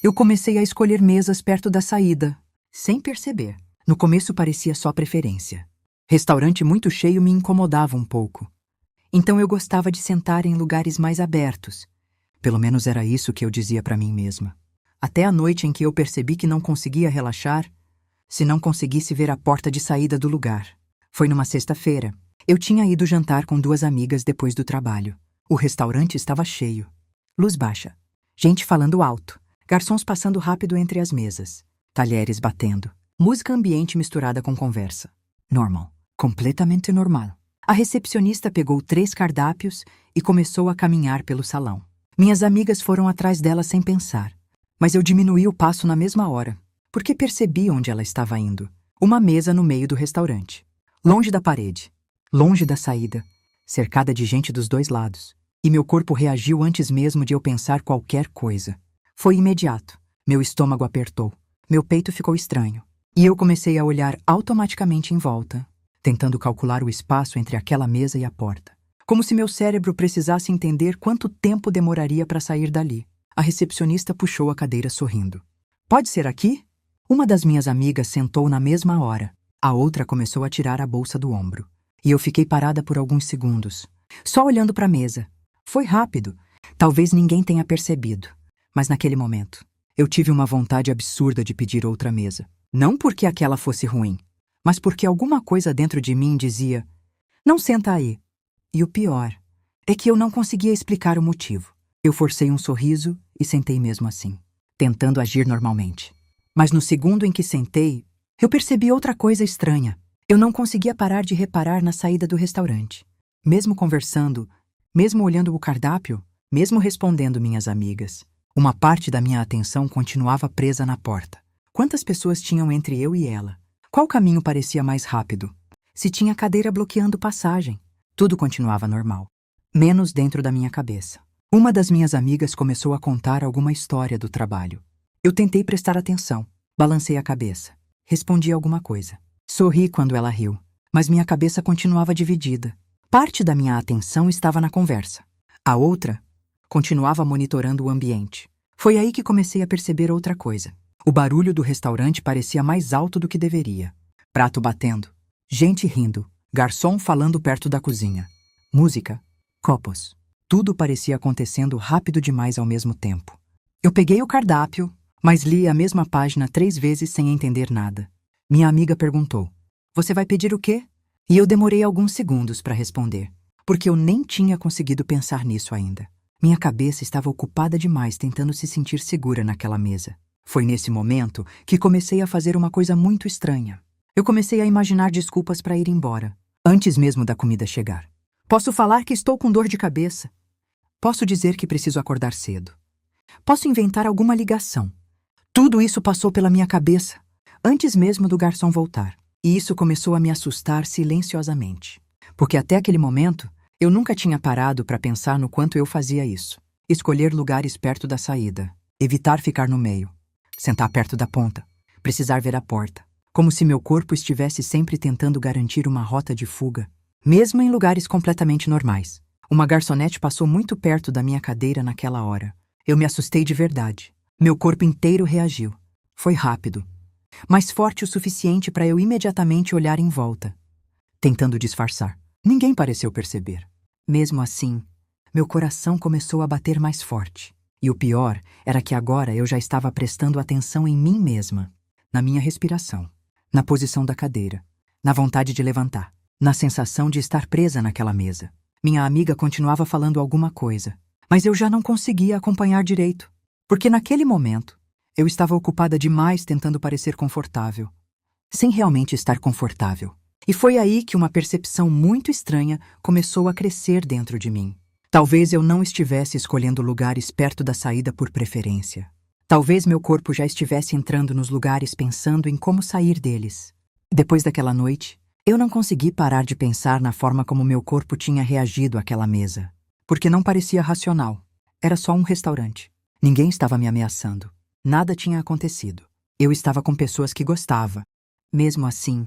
Eu comecei a escolher mesas perto da saída, sem perceber. No começo parecia só preferência. Restaurante muito cheio me incomodava um pouco. Então eu gostava de sentar em lugares mais abertos. Pelo menos era isso que eu dizia para mim mesma. Até a noite em que eu percebi que não conseguia relaxar se não conseguisse ver a porta de saída do lugar. Foi numa sexta-feira. Eu tinha ido jantar com 2 amigas depois do trabalho. O restaurante estava cheio. Luz baixa. Gente falando alto. Garçons passando rápido entre as mesas. Talheres batendo. Música ambiente misturada com conversa. Normal. Completamente normal. A recepcionista pegou 3 cardápios e começou a caminhar pelo salão. Minhas amigas foram atrás dela sem pensar. Mas eu diminuí o passo na mesma hora, porque percebi onde ela estava indo. Uma mesa no meio do restaurante. Longe da parede. Longe da saída. Cercada de gente dos 2 lados. E meu corpo reagiu antes mesmo de eu pensar qualquer coisa. Foi imediato. Meu estômago apertou. Meu peito ficou estranho. E eu comecei a olhar automaticamente em volta, tentando calcular o espaço entre aquela mesa e a porta. Como se meu cérebro precisasse entender quanto tempo demoraria para sair dali. A recepcionista puxou a cadeira sorrindo. Pode ser aqui? Uma das minhas amigas sentou na mesma hora. A outra começou a tirar a bolsa do ombro. E eu fiquei parada por alguns segundos, só olhando para a mesa. Foi rápido. Talvez ninguém tenha percebido. Mas naquele momento, eu tive uma vontade absurda de pedir outra mesa. Não porque aquela fosse ruim, mas porque alguma coisa dentro de mim dizia: não senta aí. E o pior é que eu não conseguia explicar o motivo. Eu forcei um sorriso e sentei mesmo assim, tentando agir normalmente. Mas no segundo em que sentei, eu percebi outra coisa estranha. Eu não conseguia parar de reparar na saída do restaurante. Mesmo conversando, mesmo olhando o cardápio, mesmo respondendo minhas amigas, uma parte da minha atenção continuava presa na porta. Quantas pessoas tinham entre eu e ela? Qual caminho parecia mais rápido? Se tinha cadeira bloqueando passagem? Tudo continuava normal. Menos dentro da minha cabeça. Uma das minhas amigas começou a contar alguma história do trabalho. Eu tentei prestar atenção. Balancei a cabeça. Respondi alguma coisa. Sorri quando ela riu. Mas minha cabeça continuava dividida. Parte da minha atenção estava na conversa. A outra continuava monitorando o ambiente. Foi aí que comecei a perceber outra coisa. O barulho do restaurante parecia mais alto do que deveria. Prato batendo. Gente rindo. Garçom falando perto da cozinha. Música. Copos. Tudo parecia acontecendo rápido demais ao mesmo tempo. Eu peguei o cardápio, mas li a mesma página 3 vezes sem entender nada. Minha amiga perguntou: "Você vai pedir o quê?" E eu demorei alguns segundos para responder, porque eu nem tinha conseguido pensar nisso ainda. Minha cabeça estava ocupada demais tentando se sentir segura naquela mesa. Foi nesse momento que comecei a fazer uma coisa muito estranha. Eu comecei a imaginar desculpas para ir embora, antes mesmo da comida chegar. Posso falar que estou com dor de cabeça. Posso dizer que preciso acordar cedo. Posso inventar alguma ligação. Tudo isso passou pela minha cabeça, antes mesmo do garçom voltar. E isso começou a me assustar silenciosamente. Porque até aquele momento, eu nunca tinha parado para pensar no quanto eu fazia isso. Escolher lugares perto da saída. Evitar ficar no meio. Sentar perto da ponta. Precisar ver a porta. Como se meu corpo estivesse sempre tentando garantir uma rota de fuga. Mesmo em lugares completamente normais. Uma garçonete passou muito perto da minha cadeira naquela hora. Eu me assustei de verdade. Meu corpo inteiro reagiu. Foi rápido. Mas forte o suficiente para eu imediatamente olhar em volta. Tentando disfarçar. Ninguém pareceu perceber. Mesmo assim, meu coração começou a bater mais forte. E o pior era que agora eu já estava prestando atenção em mim mesma. Na minha respiração. Na posição da cadeira. Na vontade de levantar. Na sensação de estar presa naquela mesa. Minha amiga continuava falando alguma coisa. Mas eu já não conseguia acompanhar direito. Porque naquele momento, eu estava ocupada demais tentando parecer confortável. Sem realmente estar confortável. E foi aí que uma percepção muito estranha começou a crescer dentro de mim. Talvez eu não estivesse escolhendo lugares perto da saída por preferência. Talvez meu corpo já estivesse entrando nos lugares pensando em como sair deles. Depois daquela noite, eu não consegui parar de pensar na forma como meu corpo tinha reagido àquela mesa. Porque não parecia racional. Era só um restaurante. Ninguém estava me ameaçando. Nada tinha acontecido. Eu estava com pessoas que gostava. Mesmo assim,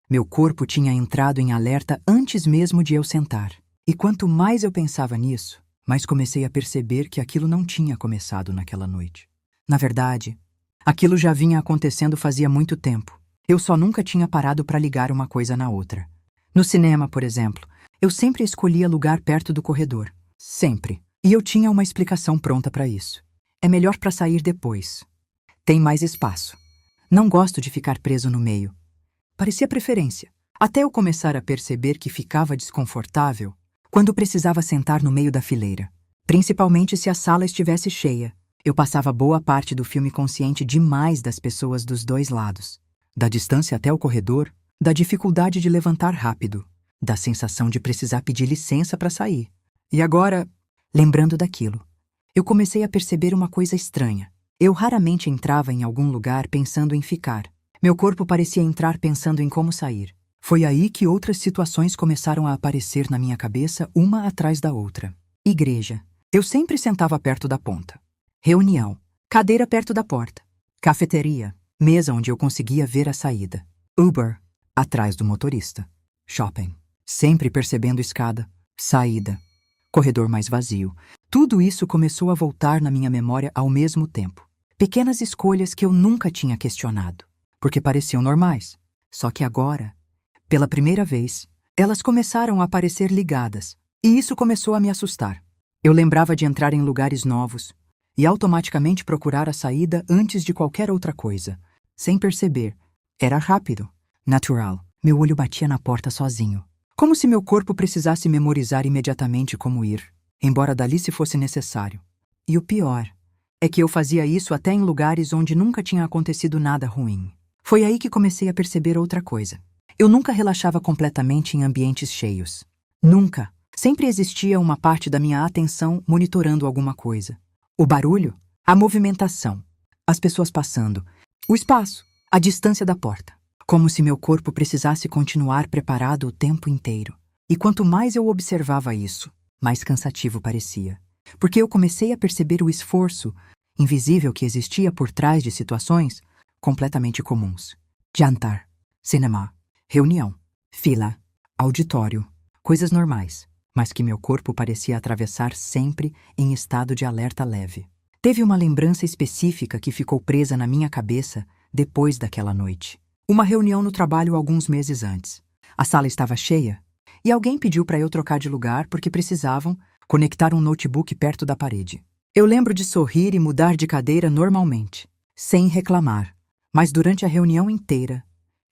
meu corpo tinha entrado em alerta antes mesmo de eu sentar. E quanto mais eu pensava nisso, mais comecei a perceber que aquilo não tinha começado naquela noite. Na verdade, aquilo já vinha acontecendo fazia muito tempo. Eu só nunca tinha parado para ligar uma coisa na outra. No cinema, por exemplo, eu sempre escolhia lugar perto do corredor. Sempre. E eu tinha uma explicação pronta para isso. É melhor para sair depois. Tem mais espaço. Não gosto de ficar preso no meio. Parecia preferência. Até eu começar a perceber que ficava desconfortável quando precisava sentar no meio da fileira. Principalmente se a sala estivesse cheia. Eu passava boa parte do filme consciente demais das pessoas dos dois lados. Da distância até o corredor, da dificuldade de levantar rápido, da sensação de precisar pedir licença para sair. E agora, lembrando daquilo, eu comecei a perceber uma coisa estranha. Eu raramente entrava em algum lugar pensando em ficar. Meu corpo parecia entrar pensando em como sair. Foi aí que outras situações começaram a aparecer na minha cabeça, uma atrás da outra. Igreja. Eu sempre sentava perto da ponta. Reunião. Cadeira perto da porta. Cafeteria. Mesa onde eu conseguia ver a saída. Uber. Atrás do motorista. Shopping. Sempre percebendo escada. Saída. Corredor mais vazio. Tudo isso começou a voltar na minha memória ao mesmo tempo. Pequenas escolhas que eu nunca tinha questionado, porque pareciam normais. Só que agora, pela primeira vez, elas começaram a parecer ligadas. E isso começou a me assustar. Eu lembrava de entrar em lugares novos e automaticamente procurar a saída antes de qualquer outra coisa. Sem perceber. Era rápido. Natural. Meu olho batia na porta sozinho. Como se meu corpo precisasse memorizar imediatamente como ir, embora dali se fosse necessário. E o pior é que eu fazia isso até em lugares onde nunca tinha acontecido nada ruim. Foi aí que comecei a perceber outra coisa. Eu nunca relaxava completamente em ambientes cheios. Nunca. Sempre existia uma parte da minha atenção monitorando alguma coisa. O barulho, a movimentação, as pessoas passando, o espaço, a distância da porta. Como se meu corpo precisasse continuar preparado o tempo inteiro. E quanto mais eu observava isso, mais cansativo parecia. Porque eu comecei a perceber o esforço invisível que existia por trás de situações completamente comuns. Jantar, cinema, reunião, fila, auditório, coisas normais, mas que meu corpo parecia atravessar sempre em estado de alerta leve. Teve uma lembrança específica que ficou presa na minha cabeça depois daquela noite. Uma reunião no trabalho alguns meses antes. A sala estava cheia e alguém pediu para eu trocar de lugar porque precisavam conectar um notebook perto da parede. Eu lembro de sorrir e mudar de cadeira normalmente, sem reclamar. Mas durante a reunião inteira,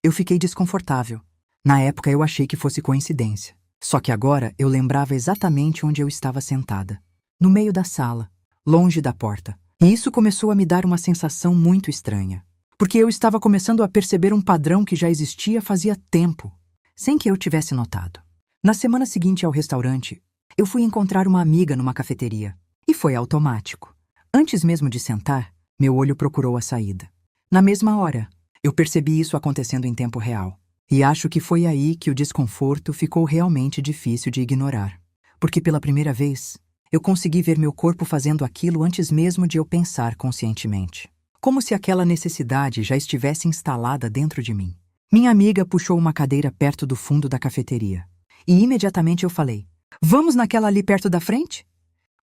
eu fiquei desconfortável. Na época eu achei que fosse coincidência. Só que agora eu lembrava exatamente onde eu estava sentada. No meio da sala, longe da porta. E isso começou a me dar uma sensação muito estranha. Porque eu estava começando a perceber um padrão que já existia fazia tempo, sem que eu tivesse notado. Na semana seguinte ao restaurante, eu fui encontrar uma amiga numa cafeteria. E foi automático. Antes mesmo de sentar, meu olho procurou a saída. Na mesma hora, eu percebi isso acontecendo em tempo real. E acho que foi aí que o desconforto ficou realmente difícil de ignorar. Porque pela primeira vez, eu consegui ver meu corpo fazendo aquilo antes mesmo de eu pensar conscientemente. Como se aquela necessidade já estivesse instalada dentro de mim. Minha amiga puxou uma cadeira perto do fundo da cafeteria. E imediatamente eu falei, vamos naquela ali perto da frente?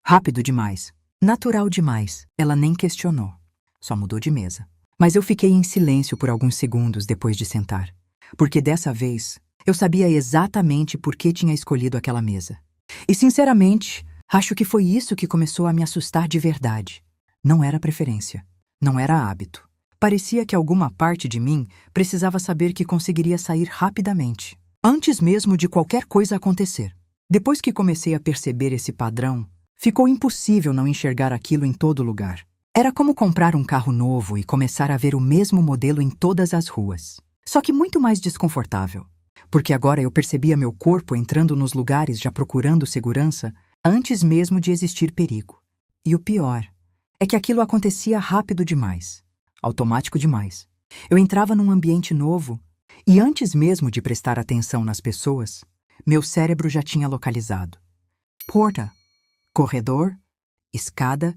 Rápido demais. Natural demais. Ela nem questionou. Só mudou de mesa. Mas eu fiquei em silêncio por alguns segundos depois de sentar. Porque dessa vez, eu sabia exatamente por que tinha escolhido aquela mesa. E sinceramente, acho que foi isso que começou a me assustar de verdade. Não era preferência. Não era hábito. Parecia que alguma parte de mim precisava saber que conseguiria sair rapidamente, antes mesmo de qualquer coisa acontecer. Depois que comecei a perceber esse padrão, ficou impossível não enxergar aquilo em todo lugar. Era como comprar um carro novo e começar a ver o mesmo modelo em todas as ruas. Só que muito mais desconfortável. Porque agora eu percebia meu corpo entrando nos lugares já procurando segurança antes mesmo de existir perigo. E o pior é que aquilo acontecia rápido demais, automático demais. Eu entrava num ambiente novo e antes mesmo de prestar atenção nas pessoas, meu cérebro já tinha localizado. Porta, corredor, escada,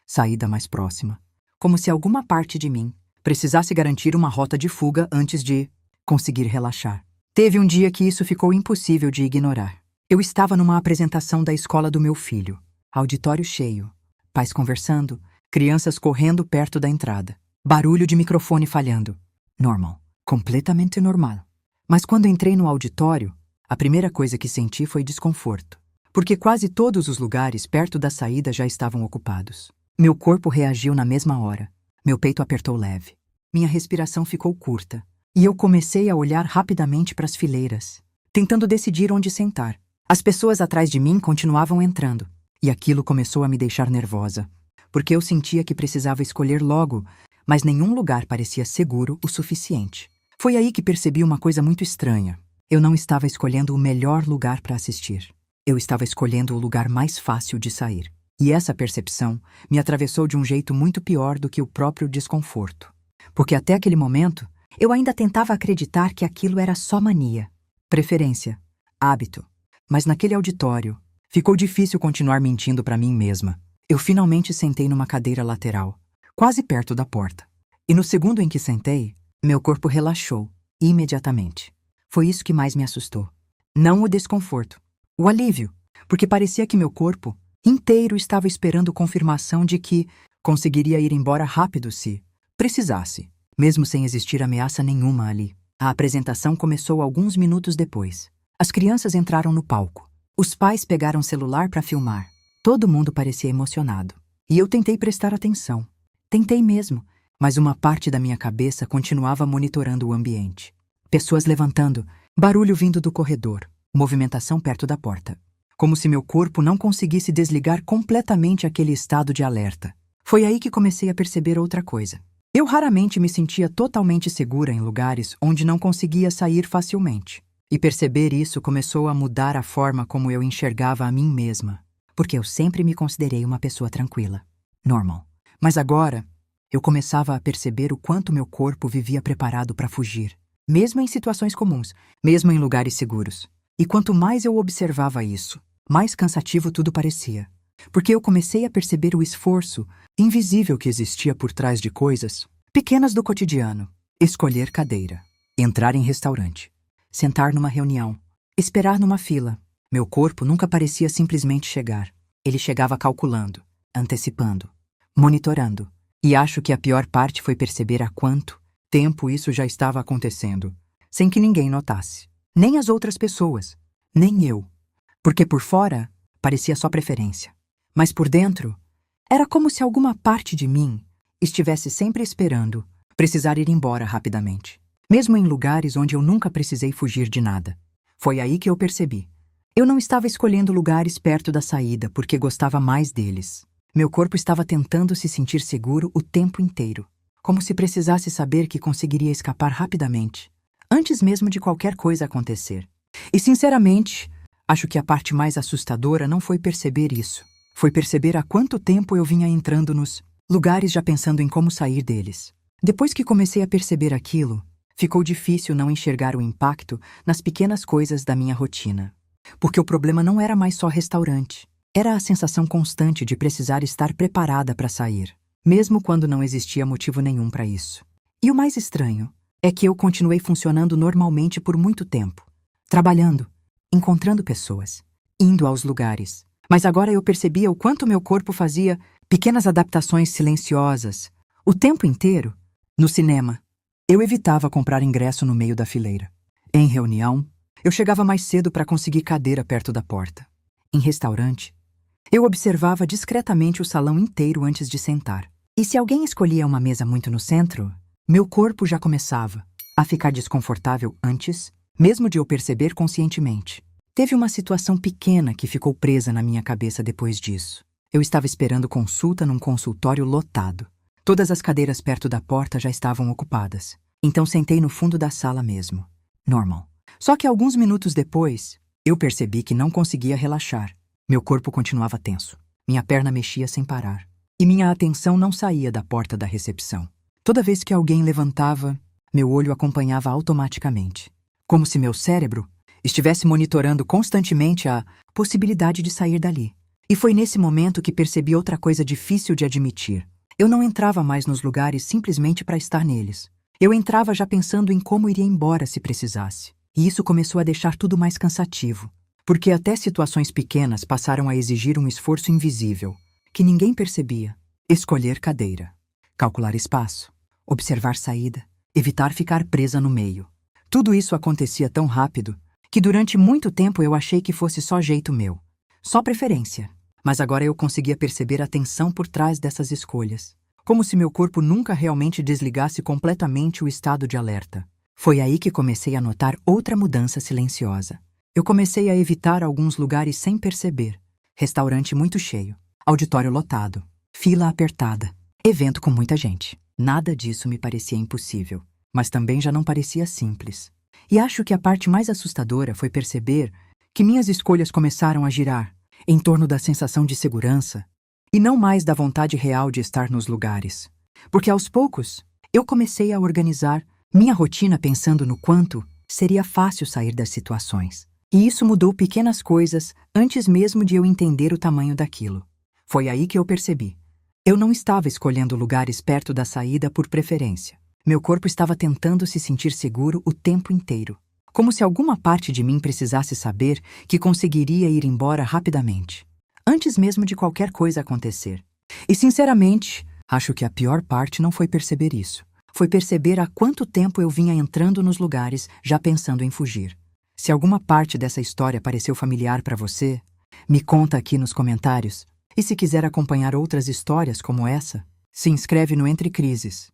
saída mais próxima. Como se alguma parte de mim precisasse garantir uma rota de fuga antes de conseguir relaxar. Teve um dia que isso ficou impossível de ignorar. Eu estava numa apresentação da escola do meu filho. Auditório cheio. Pais conversando, Crianças correndo perto da entrada. Barulho de microfone falhando. Normal. Completamente normal. Mas quando entrei no auditório, a primeira coisa que senti foi desconforto. Porque quase todos os lugares perto da saída já estavam ocupados. Meu corpo reagiu na mesma hora. Meu peito apertou leve. Minha respiração ficou curta. E eu comecei a olhar rapidamente para as fileiras, tentando decidir onde sentar. As pessoas atrás de mim continuavam entrando. E aquilo começou a me deixar nervosa. Porque eu sentia que precisava escolher logo, mas nenhum lugar parecia seguro o suficiente. Foi aí que percebi uma coisa muito estranha. Eu não estava escolhendo o melhor lugar para assistir. Eu estava escolhendo o lugar mais fácil de sair. E essa percepção me atravessou de um jeito muito pior do que o próprio desconforto. Porque até aquele momento, eu ainda tentava acreditar que aquilo era só mania, preferência, hábito. Mas naquele auditório, ficou difícil continuar mentindo para mim mesma. Eu finalmente sentei numa cadeira lateral, quase perto da porta. E no segundo em que sentei, meu corpo relaxou, imediatamente. Foi isso que mais me assustou. Não o desconforto, o alívio, porque parecia que meu corpo inteiro estava esperando confirmação de que conseguiria ir embora rápido se precisasse, mesmo sem existir ameaça nenhuma ali. A apresentação começou alguns minutos depois. As crianças entraram no palco. Os pais pegaram o celular para filmar. Todo mundo parecia emocionado. E eu tentei prestar atenção. Tentei mesmo, mas uma parte da minha cabeça continuava monitorando o ambiente. Pessoas levantando, barulho vindo do corredor, movimentação perto da porta. Como se meu corpo não conseguisse desligar completamente aquele estado de alerta. Foi aí que comecei a perceber outra coisa. Eu raramente me sentia totalmente segura em lugares onde não conseguia sair facilmente. E perceber isso começou a mudar a forma como eu enxergava a mim mesma. Porque eu sempre me considerei uma pessoa tranquila. Normal. Mas agora, eu começava a perceber o quanto meu corpo vivia preparado para fugir. Mesmo em situações comuns, mesmo em lugares seguros. E quanto mais eu observava isso, mais cansativo tudo parecia. Porque eu comecei a perceber o esforço invisível que existia por trás de coisas pequenas do cotidiano. Escolher cadeira, entrar em restaurante, sentar numa reunião, esperar numa fila. Meu corpo nunca parecia simplesmente chegar. Ele chegava calculando, antecipando, monitorando. E acho que a pior parte foi perceber há quanto tempo isso já estava acontecendo, sem que ninguém notasse. Nem as outras pessoas, nem eu. Porque por fora, parecia só preferência. Mas por dentro, era como se alguma parte de mim estivesse sempre esperando precisar ir embora rapidamente. Mesmo em lugares onde eu nunca precisei fugir de nada. Foi aí que eu percebi. Eu não estava escolhendo lugares perto da saída porque gostava mais deles. Meu corpo estava tentando se sentir seguro o tempo inteiro. Como se precisasse saber que conseguiria escapar rapidamente, antes mesmo de qualquer coisa acontecer. E sinceramente, acho que a parte mais assustadora não foi perceber isso. Foi perceber há quanto tempo eu vinha entrando nos lugares já pensando em como sair deles. Depois que comecei a perceber aquilo, ficou difícil não enxergar o impacto nas pequenas coisas da minha rotina. Porque o problema não era mais só restaurante. Era a sensação constante de precisar estar preparada para sair, mesmo quando não existia motivo nenhum para isso. E o mais estranho é que eu continuei funcionando normalmente por muito tempo. Trabalhando, encontrando pessoas, indo aos lugares. Mas agora eu percebia o quanto meu corpo fazia pequenas adaptações silenciosas. O tempo inteiro, no cinema, eu evitava comprar ingresso no meio da fileira. Em reunião, eu chegava mais cedo para conseguir cadeira perto da porta. Em restaurante, eu observava discretamente o salão inteiro antes de sentar. E se alguém escolhia uma mesa muito no centro, meu corpo já começava a ficar desconfortável antes, mesmo de eu perceber conscientemente. Teve uma situação pequena que ficou presa na minha cabeça depois disso. Eu estava esperando consulta num consultório lotado. Todas as cadeiras perto da porta já estavam ocupadas. Então sentei no fundo da sala mesmo. Normal. Só que alguns minutos depois, eu percebi que não conseguia relaxar. Meu corpo continuava tenso. Minha perna mexia sem parar. E minha atenção não saía da porta da recepção. Toda vez que alguém levantava, meu olho acompanhava automaticamente. Como se meu cérebro estivesse monitorando constantemente a possibilidade de sair dali. E foi nesse momento que percebi outra coisa difícil de admitir. Eu não entrava mais nos lugares simplesmente para estar neles. Eu entrava já pensando em como iria embora se precisasse. E isso começou a deixar tudo mais cansativo. Porque até situações pequenas passaram a exigir um esforço invisível, que ninguém percebia. Escolher cadeira, calcular espaço, observar saída, evitar ficar presa no meio. Tudo isso acontecia tão rápido que durante muito tempo eu achei que fosse só jeito meu, só preferência. Mas agora eu conseguia perceber a tensão por trás dessas escolhas, como se meu corpo nunca realmente desligasse completamente o estado de alerta. Foi aí que comecei a notar outra mudança silenciosa. Eu comecei a evitar alguns lugares sem perceber. Restaurante muito cheio, auditório lotado, fila apertada, evento com muita gente. Nada disso me parecia impossível, mas também já não parecia simples. E acho que a parte mais assustadora foi perceber que minhas escolhas começaram a girar em torno da sensação de segurança e não mais da vontade real de estar nos lugares. Porque aos poucos, eu comecei a organizar minha rotina pensando no quanto seria fácil sair das situações. E isso mudou pequenas coisas antes mesmo de eu entender o tamanho daquilo. Foi aí que eu percebi. Eu não estava escolhendo lugares perto da saída por preferência. Meu corpo estava tentando se sentir seguro o tempo inteiro, como se alguma parte de mim precisasse saber que conseguiria ir embora rapidamente, antes mesmo de qualquer coisa acontecer. E, sinceramente, acho que a pior parte não foi perceber isso. Foi perceber há quanto tempo eu vinha entrando nos lugares já pensando em fugir. Se alguma parte dessa história pareceu familiar para você, me conta aqui nos comentários. E se quiser acompanhar outras histórias como essa, se inscreve no Entre Crises.